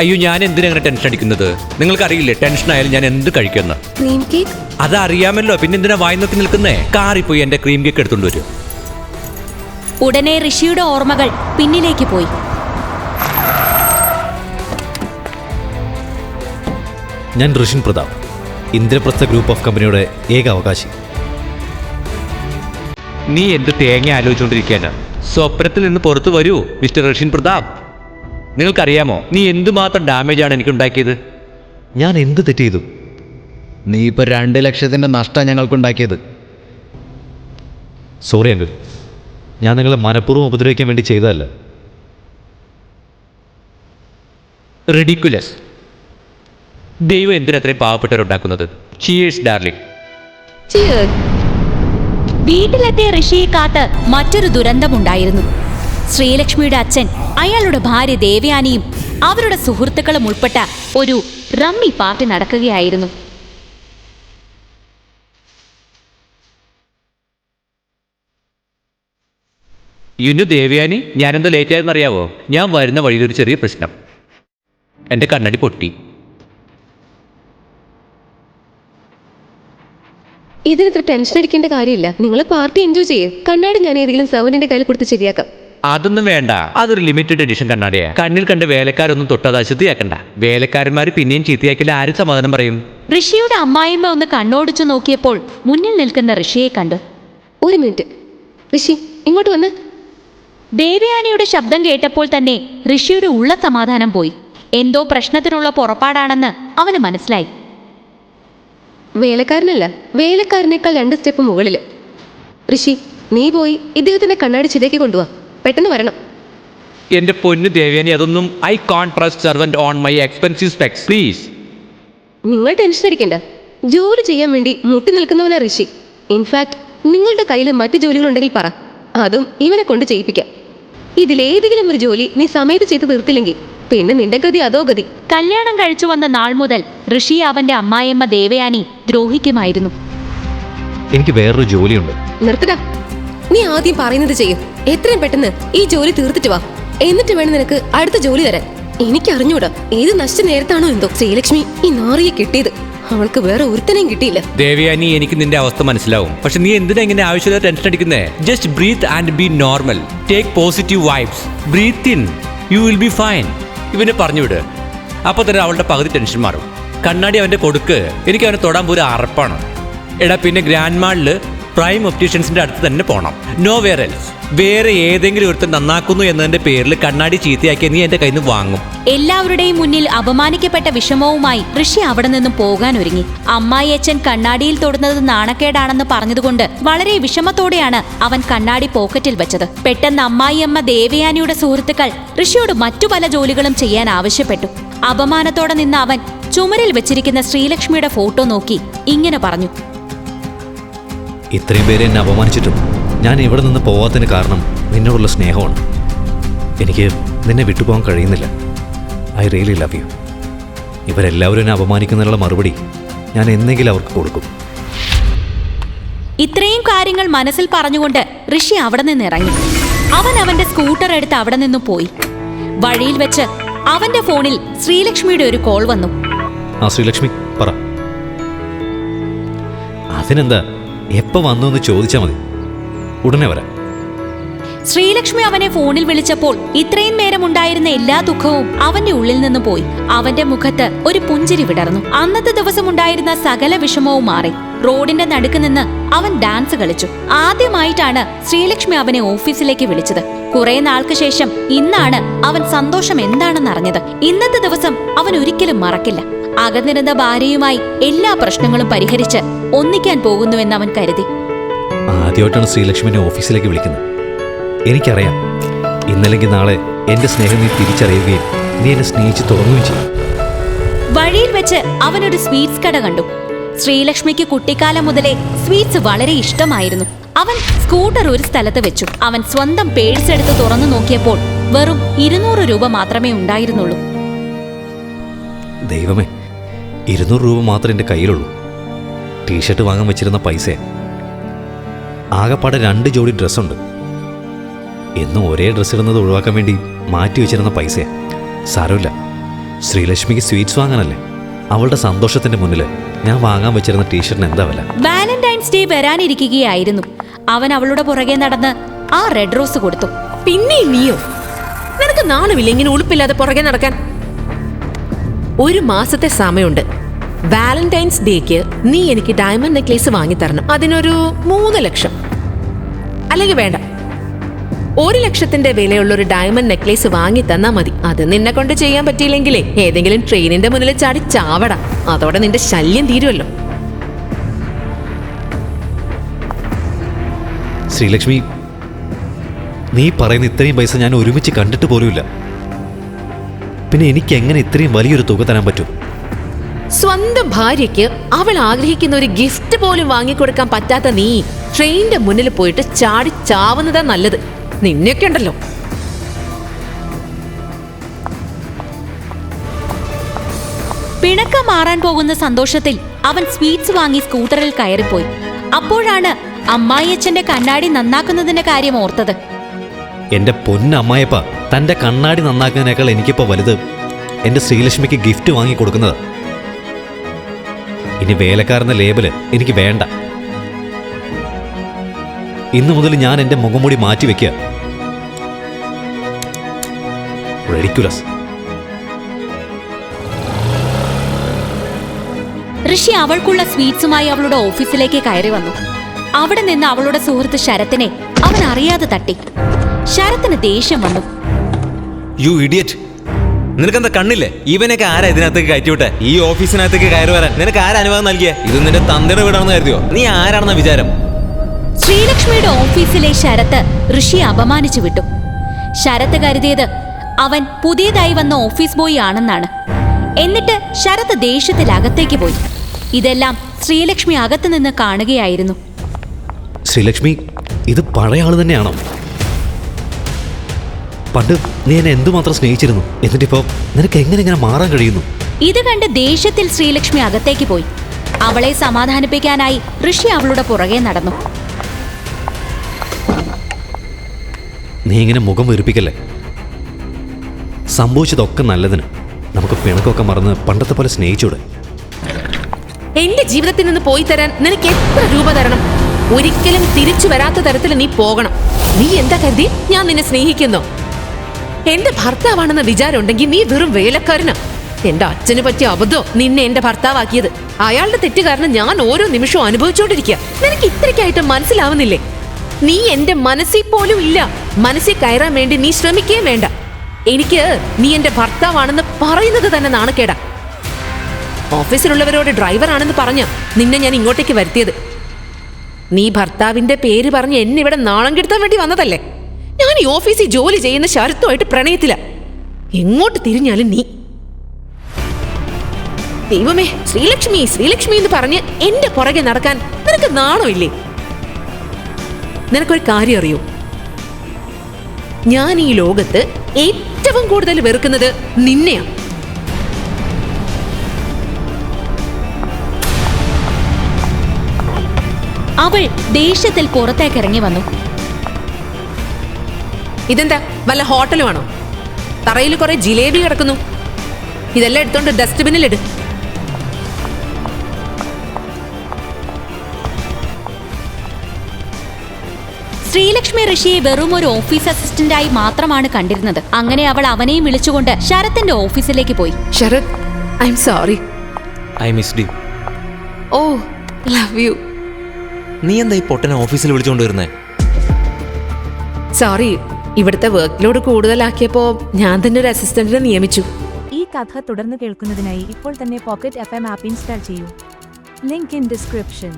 അയ്യോ, ഞാൻ എന്തിനാ അങ്ങനെ ടെൻഷൻ അടിക്കുന്നത്? നിങ്ങൾക്കറിയില്ലേ ടെൻഷൻ ആയാലും ഞാൻ എന്ത് കഴിക്കുന്ന? Cream cake. അതറിയാമല്ലോ, പിന്നെ എന്തിനാ വായി നോക്കി നിൽക്കുന്നേ? കാറിൽ പോയി എന്റെ ക്രീം കേക്ക് എടുത്തോണ്ട് വരും. ഉടനെ ഋഷിയുടെ ഓർമ്മകൾ പിന്നിലേക്ക് പോയി. ഞാൻ ഋഷിൻ പ്രതാപ്, ഇന്ദ്രപ്രസ്ഥ ഗ്രൂപ്പ് ഓഫ് കമ്പനിയുടെ ഏക അവകാശി. നീ എന്ത് തേങ്ങ ആലോചിച്ചുകൊണ്ടിരിക്കാനാ? സ്വപ്നത്തിൽ നിന്ന് പുറത്തു വരൂ മിസ്റ്റർ ഋഷിൻ പ്രതാപ്. നിങ്ങൾക്കറിയാമോ നീ എന്തുമാത്രം ഡാമേജാണ് എനിക്ക് ഉണ്ടാക്കിയത്? ഞാൻ എന്ത് തെറ്റ് ചെയ്തു? നീ ഇപ്പോൾ 2 ലക്ഷത്തിൻ്റെ നഷ്ടം ഞങ്ങൾക്കുണ്ടാക്കിയത്. സോറി അങ്കിൾ, ഞാൻ നിങ്ങളെ മനഃപൂർവ്വം ഉപദ്രവിക്കാൻ വേണ്ടി ചെയ്തതല്ല. റിഡിക്കുലസ്. ദൈവം എന്തിനത്രയും പാവപ്പെട്ടവരുണ്ടാക്കുന്നത്? Cheers darling. വീട്ടിലെത്തിയ ഋഷിയെ കാത്ത് മറ്റൊരു ദുരന്തമുണ്ടായിരുന്നു. ശ്രീലക്ഷ്മിയുടെ അച്ഛൻ, അയാളുടെ ഭാര്യ ദേവയാനിയും അവരുടെ സുഹൃത്തുക്കളും ഉൾപ്പെട്ട ഒരു റമ്മി പാർട്ടി നടക്കുകയായിരുന്നു. യുനു ദേവയാനി, ഞാനെന്താ ലേറ്റ് ആയെന്ന് അറിയാവോ? ഞാൻ വരുന്ന വഴിയിലൊരു ചെറിയ പ്രശ്നം. എൻ്റെ കണ്ണടി പൊട്ടി. ഇതിനിത്ര ടെൻഷൻ അടിക്കേണ്ട കാര്യമില്ല. നിങ്ങൾ പാർട്ടി എൻജോയ് ചെയ്യേ. കണ്ണാടി ഞാൻ ഏതെങ്കിലും സെവനിന്റെ കയ്യിൽ കൊടുത്ത് ശരിയാക്കാം. അതൊന്നും വേണ്ട, അതൊരു ലിമിറ്റഡ് എഡിഷൻ കണ്ണാടിയാ. കണ്ണിൽ കണ്ട് വേലക്കാരൊന്നും തൊട്ടത് അശുദ്ധിയാക്കണ്ട. വേലക്കാരന്മാർ പിന്നെയും ചീത്തയാക്കില്ല, ആര് സമാധാനം പറയും? ഋഷിയുടെ അമ്മായിമ്മ ഒന്ന് കണ്ണോടിച്ചു നോക്കിയപ്പോൾ മുന്നിൽ നിൽക്കുന്ന ഋഷിയെ കണ്ടു. ഒരു മിനിറ്റ് ഋഷി, ഇങ്ങോട്ട് വന്ന്. ദേവയാനിയുടെ ശബ്ദം കേട്ടപ്പോൾ തന്നെ ഋഷിയുടെ ഉള്ള സമാധാനം പോയി. എന്തോ പ്രശ്നത്തിനുള്ള പുറപ്പാടാണെന്ന് അവന് മനസ്സിലായി. വേലക്കാരനല്ല, വേലക്കാരനേക്കാൾ 2 സ്റ്റെപ്പ് മുകളിൽ. ഋഷി, നീ പോയി ഇദ്ദേഹത്തിന്റെ കണ്ണാടി ശരിയാക്കി കൊണ്ടുപോവാ. പെട്ടെന്ന് വരണം. എൻ്റെ പൊന്നു ദേവയാനി, അതൊന്നും I can't trust servant on my expensive specs, please. നിങ്ങൾ ടെൻഷൻ അടിക്കണ്ട. ജോലി ചെയ്യാൻ വേണ്ടി മുട്ടി നിൽക്കുന്നവനാ ഋഷി. ഇൻഫാക്ട് നിങ്ങളുടെ കയ്യിൽ മറ്റു ജോലികളുണ്ടെങ്കിൽ പറ, അതും ഇവനെ കൊണ്ട് ചെയ്യിപ്പിക്കാം. ഇതിലേതെങ്കിലും ഒരു ജോലി നീ സമയത്ത് ചെയ്ത് തീർത്തില്ലെങ്കിൽ പിന്നെ നിന്റെ ഗതി അതോ ഗതി. കല്യാണം കഴിച്ചു വന്ന നാൾ മുതൽ ഋഷി അവന്റെ അമ്മായിയമ്മ ദേവയാനി ദ്രോഹിക്കുമായിരുന്നു. എനിക്ക് വേറൊരു ജോലിയുണ്ട്. നിർത്തടാ. നീ ആദ്യം പറയുന്നത് ചെയ്യും. എത്രയും പെട്ടെന്ന് ഈ ജോലി തീർത്തിട്ട് വാ. എന്നിട്ട് വേണം നിനക്ക് അടുത്ത ജോലി തരാൻ. എനിക്ക് അറിഞ്ഞൂടാ ഏത് നശിച്ച നേരത്താണോ എന്തോ ശ്രീലക്ഷ്മി ഈ നാറിയെ കിട്ടിയത്. അവൾക്ക് വേറെ ഒരുത്തനെയും കിട്ടിയില്ല. ദേവയാനി, എനിക്ക് നിന്റെ അവസ്ഥ മനസ്സിലാവും. പക്ഷെ നീ എന്തിനാ ഇങ്ങനെ ആവശ്യമില്ല ടെൻഷൻ അടിക്കുന്നേ? Just breathe and be normal. Take positive vibes. Breathe in, you will be fine. ഇവനെ പറഞ്ഞു വിട്. അപ്പോൾ തന്നെ അവളുടെ പകുതി ടെൻഷൻ മാറും. കണ്ണാടി അവൻ്റെ കൊടുക്ക്. എനിക്ക് അവനെ തൊടാൻ പോലും അറപ്പാണ്. എടാ, പിന്നെ ഗ്രാൻഡ് മാളിൽ പ്രൈം ഒപ്റ്റീഷ്യൻസിന്റെ അടുത്ത് തന്നെ പോകണം. Nowhere else. വേറെ ഏതെങ്കിലും ഒരുത്തൻ നന്നാക്കുന്നു എന്നതിന്റെ പേരിൽ കണ്ണാടി ചീത്തയാക്കിയ നീ എന്റെ കയ്യിൽ നിന്ന് വാങ്ങും. എല്ലാവരുടെയും മുന്നിൽ അപമാനിക്കപ്പെട്ട വിഷമവുമായി ഋഷി അവിടെ നിന്നും പോകാൻ ഒരുങ്ങി. അമ്മായി അച്ഛൻ കണ്ണാടിയിൽ തൊടുന്നത് നാണക്കേടാണെന്ന് പറഞ്ഞതുകൊണ്ട് വളരെ വിഷമത്തോടെയാണ് അവൻ കണ്ണാടി പോക്കറ്റിൽ വെച്ചത്. പെട്ടെന്ന് അമ്മായിയമ്മ ദേവയാനിയുടെ സുഹൃത്തുക്കൾ ഋഷിയോട് മറ്റു പല ജോലികളും ചെയ്യാൻ ആവശ്യപ്പെട്ടു. അപമാനത്തോടെ നിന്ന് അവൻ ചുമരിൽ വെച്ചിരിക്കുന്ന ശ്രീലക്ഷ്മിയുടെ ഫോട്ടോ നോക്കി ഇങ്ങനെ പറഞ്ഞു: ഇത്രയും പേരെ എന്നെ അപമാനിച്ചിട്ടും ഞാൻ ഇവിടെ നിന്ന് പോവാത്തതിന് കാരണം നിന്നോടുള്ള സ്നേഹമാണ്. എനിക്ക് നിന്നെ വിട്ടുപോകാൻ കഴിയുന്നില്ല. I really love you. ഇവരെല്ലാവരും എന്നെ അപമാനിക്കുന്നതിനുള്ള മറുപടി ഞാൻ എന്തെങ്കിലും അവർക്ക് കൊടുക്കും. ഇത്രയും കാര്യങ്ങൾ മനസ്സിൽ പറഞ്ഞുകൊണ്ട് ഋഷി അവിടെ നിന്ന് ഇറങ്ങി. അവൻ അവന്റെ സ്കൂട്ടർ എടുത്ത് അവിടെ നിന്നും പോയി. വഴിയിൽ വെച്ച് അവന്റെ ഫോണിൽ ശ്രീലക്ഷ്മിയുടെ ഒരു കോൾ വന്നു. ആ ശ്രീലക്ഷ്മി, പറ. അതിനെന്താ, എപ്പോൾ വന്നു എന്ന് ചോദിച്ചാൽ മതി, ഉടനെ വരാം. ശ്രീലക്ഷ്മി അവനെ ഫോണിൽ വിളിച്ചപ്പോൾ ഇത്രയും നേരം ഉണ്ടായിരുന്ന എല്ലാ ദുഃഖവും അവന്റെ ഉള്ളിൽ നിന്ന് പോയി. അവന്റെ മുഖത്ത് ഒരു പുഞ്ചിരി വിടർന്നു. അന്നത്തെ ദിവസം ഉണ്ടായിരുന്ന സകല വിഷമവും മാറി. റോഡിന്റെ നടുക്ക് നിന്ന് അവൻ ഡാൻസ് കളിച്ചു. ആദ്യമായിട്ടാണ് ശ്രീലക്ഷ്മി അവനെ ഓഫീസിലേക്ക് വിളിച്ചത്. കുറെ നാൾക്ക് ശേഷം ഇന്നാണ് അവൻ സന്തോഷം എന്താണെന്ന് അറിഞ്ഞത്. ഇന്നത്തെ ദിവസം അവൻ ഒരിക്കലും മറക്കില്ല. അകന്നിരുന്ന ഭാര്യയുമായി എല്ലാ പ്രശ്നങ്ങളും പരിഹരിച്ച് ഒന്നിക്കാൻ പോകുന്നുവെന്ന് അവൻ കരുതി. ആദ്യമായിട്ടാണ് ശ്രീലക്ഷ്മിനെ ഓഫീസിലേക്ക് വിളിക്കുന്നത്. എനിക്കറിയാം, ഇന്നല്ലെങ്കിൽ നാളെ എന്റെ സ്നേഹം നീ തിരിച്ചറിയുകയും നീ എന്നെ സ്നേഹിച്ച് തുടങ്ങുകയും ചെയ്യും. വഴിയിൽ വെച്ച് അവനൊരു സ്വീറ്റ്സ് കട കണ്ടു. ശ്രീലക്ഷ്മിക്ക് കുട്ടിക്കാലം മുതലേ സ്വീറ്റ്സ് വളരെ ഇഷ്ടമായിരുന്നു. അവൻ സ്കൂട്ടർ ഒരു സ്ഥലത്ത് വെച്ചു. അവൻ സ്വന്തം പേഴ്സ് എടുത്ത് തുറന്നു നോക്കിയപ്പോൾ വെറും 200 രൂപ മാത്രമേ ഉണ്ടായിരുന്നുള്ളൂ. ദൈവമേ, 200 രൂപ മാത്രമേ എൻ്റെ കയ്യിലുള്ളൂ. ടീഷർട്ട് വാങ്ങാൻ വെച്ചിരുന്ന പൈസ. ആകെപ്പാടെ 2 ജോഡി ഡ്രസ്സുണ്ട്. എന്നും ഒരേ ഡ്രസ്സ് ഇടുന്നത് ഒഴിവാക്കാൻ വേണ്ടി മാറ്റി വെച്ചിരുന്ന പൈസ. സാരമില്ല, ശ്രീലക്ഷ്മിക്ക് സ്വീറ്റ്സ് വാങ്ങാനല്ലേ? അവളുടെ സന്തോഷത്തിന്റെ മുന്നിൽ ഞാൻ വാങ്ങാൻ വെച്ചിരുന്ന ടീഷർട്ടിന് എന്താ വില? വാലന്റൈൻസ് ഡേ വരാനിരിക്കുകയായിരുന്നു. അവൻ അവളുടെ പുറകെ നടന്ന് ആ റെഡ് റോസ് കൊടുത്തു. പിന്നെ നീയോ? നിനക്ക് നാണമില്ല ഇങ്ങനെ ഉളുപ്പില്ലാതെ പുറകെ നടക്കാൻ? 1 മാസത്തെ സമയമുണ്ട്. വാലന്റൈൻസ് ഡേക്ക് നീ എനിക്ക് ഡയമണ്ട് നെക്ലേസ് വാങ്ങിത്തരണം. അതിനൊരു 3 ലക്ഷം. അല്ലെങ്കിൽ വേണ്ട, 1 ലക്ഷത്തിന്റെ വിലയുള്ള ഒരു ഡയമണ്ട് നെക്ലേസ് വാങ്ങി തന്നാ മതി. അത് നിന്നെ കൊണ്ട് ചെയ്യാൻ പറ്റിയില്ലെങ്കിലേ ഏതെങ്കിലും ട്രെയിനിന്റെ മുന്നിൽ ചാടി ചാവടാ. അതോടെ നിന്റെ ശല്യം തീരുമല്ലോ. ശ്രീലക്ഷ്മി, നീ പറയുന്ന ഇത്രയും പൈസ ഞാൻ ഒരുമിച്ച് കണ്ടിട്ട് പോലുമില്ല. പിന്നെ എനിക്ക് എങ്ങനെ ഇത്രയും വലിയൊരു തുക തരാൻ പറ്റും? സ്വന്തം ഭാര്യയ്ക്ക് അവൾ ആഗ്രഹിക്കുന്ന ഒരു ഗിഫ്റ്റ് പോലും വാങ്ങിക്കൊടുക്കാൻ പറ്റാത്ത നീ ട്രെയിനിന്റെ മുന്നിൽ പോയിട്ട് ചാടി ചാവുന്നതാ നല്ലത്. നിന്നെയൊക്കെ ഉണ്ടല്ലോ. പിണക്കം മാറാൻ പോകുന്ന സന്തോഷത്തിൽ അവൻ സ്വീറ്റ്സ് വാങ്ങി സ്കൂട്ടറിൽ കയറിപ്പോയി. അപ്പോഴാണ് അമ്മായിയച്ഛന്റെ കണ്ണാടി നന്നാക്കുന്നതിന്റെ കാര്യം ഓർത്തത്. എന്റെ പൊന്നമ്മായപ്പ, തന്റെ കണ്ണാടി നന്നാക്കുന്നതിനേക്കാൾ എനിക്കിപ്പോ വലുത് എന്റെ ശ്രീലക്ഷ്മിക്ക് ഗിഫ്റ്റ് വാങ്ങി കൊടുക്കുന്നത്. ഇനി വേലക്കാരെന്ന ലേബല് എനിക്ക് വേണ്ട. ഇന്നു മുതൽ ഞാൻ എന്റെ മുഖംമൂടി മാറ്റി വെക്കുക. റെഡിക്കുലസ്. ഋഷി അവൾക്കുള്ള സ്വീറ്റ്സുമായി അവളുടെ ഓഫീസിലേക്ക് കയറി വന്നു. അവിടെ നിന്ന് അവളുടെ സുഹൃത്ത് ശരത്തിനെ അവൻ അറിയാതെ തട്ടി. ശരത്തിന് ദേഷ്യം വന്നു. യു ഇഡിയറ്റ്, നിനക്കെന്താ കണ്ണില്ലേ? ഇവനൊക്കെ ആരാ ഇതിനകത്തേക്ക് കയറ്റിവിട്ടെ? ഈ ഓഫീസിനകത്തേക്ക് കയറി വരാൻ നിനക്ക് ആരാ അനുവാദം നൽകിയേ? ഇത് നിന്റെ തന്തയുടെ വീടാണെന്ന് കരുതിയോ? നീ ആരാണെന്ന വിചാരം? ശ്രീലക്ഷ്മിയുടെ ഓഫീസിലെ ശരത്ത് ഋഷിയെ അപമാനിച്ചു വിട്ടു. ശരത്ത് കരുതിയത് അവൻ പുതിയതായി വന്ന ഓഫീസ് ബോയ് ആണെന്നാണ്. എന്നിട്ട് ശരത്ത് ദേഷ്യത്തിൽ അകത്തേക്ക് പോയി. ഇതെല്ലാം ശ്രീലക്ഷ്മി അകത്തു നിന്ന് കാണുകയായിരുന്നു. ശ്രീലക്ഷ്മി, ഇത് പഴയ ആള് തന്നെയാണോ? പണ്ട് നീ എന്നെ എന്തുമാത്രം സ്നേഹിച്ചിരുന്നു, എന്നിട്ടിപ്പോ നിനക്ക് എങ്ങനെ ഇങ്ങനെ മാറാൻ കഴിയുന്നു? ഇത് കണ്ട് ദേഷ്യത്തിൽ ശ്രീലക്ഷ്മി അകത്തേക്ക് പോയി. അവളെ സമാധാനിപ്പിക്കാനായി ഋഷി അവളുടെ പുറകെ നടന്നു. നീ ഇങ്ങനെ മുഖം വെറുപ്പിക്കല്ലേ. സംഭവിച്ചതൊക്കെ നല്ലതിന്. നമുക്ക് പിണക്കൊക്കെ മറന്ന് പണ്ടത്തെ പോലെ സ്നേഹിച്ചൂടെ? എന്റെ ജീവിതത്തിൽ നിന്ന് പോയി തരാൻ നിനക്ക് എത്ര രൂപ തരണം? ഒരിക്കലും തിരിച്ചു വരാത്ത തരത്തിൽ നീ പോകണം. നീ എന്താ കരുതി ഞാൻ നിന്നെ സ്നേഹിക്കുന്നോ? എന്റെ ഭർത്താവാണെന്ന വിചാരം ഉണ്ടെങ്കിൽ നീ വെറും വേലക്കാരനാ. എന്റെ അച്ഛന് പറ്റിയ അബദ്ധോ നിന്നെ എന്റെ ഭർത്താവാക്കിയത്. അയാളുടെ തെറ്റ് കാരണം ഞാൻ ഓരോ നിമിഷവും അനുഭവിച്ചോണ്ടിരിക്കുക. നിനക്ക് ഇത്രയ്ക്കായിട്ട് മനസ്സിലാവുന്നില്ലേ? നീ എന്റെ മനസ്സിൽ പോലും ഇല്ല. മനസ്സിൽ കയറാൻ വേണ്ടി നീ ശ്രമിക്കുകയും വേണ്ട. എനിക്ക് നീ എന്റെ ഭർത്താവാണെന്ന് പറയുന്നത് തന്നെ നാണക്കേടാ. ഓഫീസിലുള്ളവരോട് ഡ്രൈവറാണെന്ന് പറഞ്ഞ നിന്നെ ഞാൻ ഇങ്ങോട്ടേക്ക് വരുത്തിയത്. നീ ഭർത്താവിന്റെ പേര് പറഞ്ഞ് എന്നെ ഇവിടെ നാണം കെടുത്താൻ വേണ്ടി വന്നതല്ലേ? ഞാൻ ഈ ഓഫീസിൽ ജോലി ചെയ്യുന്ന ശരത്തുമായിട്ട് പ്രണയത്തില. എങ്ങോട്ട് തിരിഞ്ഞാലും നീ. ദൈവമേ, ശ്രീലക്ഷ്മി ശ്രീലക്ഷ്മി എന്ന് പറഞ്ഞ് എന്റെ പുറകെ നടക്കാൻ നിനക്ക് നാണമില്ലേ? നിനക്കൊരു കാര്യം അറിയോ? ഞാൻ ഈ ലോകത്ത് ഏറ്റവും കൂടുതൽ വെറുക്കുന്നത് നിന്നെയാണ്. അവൾ ദേഷ്യത്തിൽ പുറത്തേക്കിറങ്ങി വന്നു. ഇതെന്താ വല്ല ഹോട്ടലുമാണോ? തറയിൽ കുറെ ജിലേബി കിടക്കുന്നു. ഇതെല്ലാം എടുത്തോണ്ട് ഡസ്റ്റ്ബിന്നിലിട്. ശ്രീലക്ഷ്മി ഋഷിയെ വെറും ഒരു ഓഫീസ് അസിസ്റ്റന്റായി മാത്രമാണ് കണ്ടിരുന്നത്. അങ്ങനെ അവൾ അവനെയും വിളിച്ചുകൊണ്ട് ശരത്തിന്റെ ഓഫീസിലേക്ക് പോയി. Sharath, I'm sorry. I missed you. Oh, love you. നീ എന്താ ഈ പൊട്ടനെ ഓഫീസിൽ വിളിച്ചുകൊണ്ട് വരുന്നേ? സോറി, ഇവിടുത്തെ വർക്ക് ലോഡ് കൂടുതലാക്കിയപ്പോ ഞാൻ തന്നെ ഒരു അസിസ്റ്റന്റിനെ നിയമിച്ചു. ഈ കഥ തുടർന്ന് കേൾക്കുന്നതിനായി ഇപ്പോൾ തന്നെ പോക്കറ്റ് FM ആപ്പ് ഇൻസ്റ്റാൾ ചെയ്യൂ. Link in description.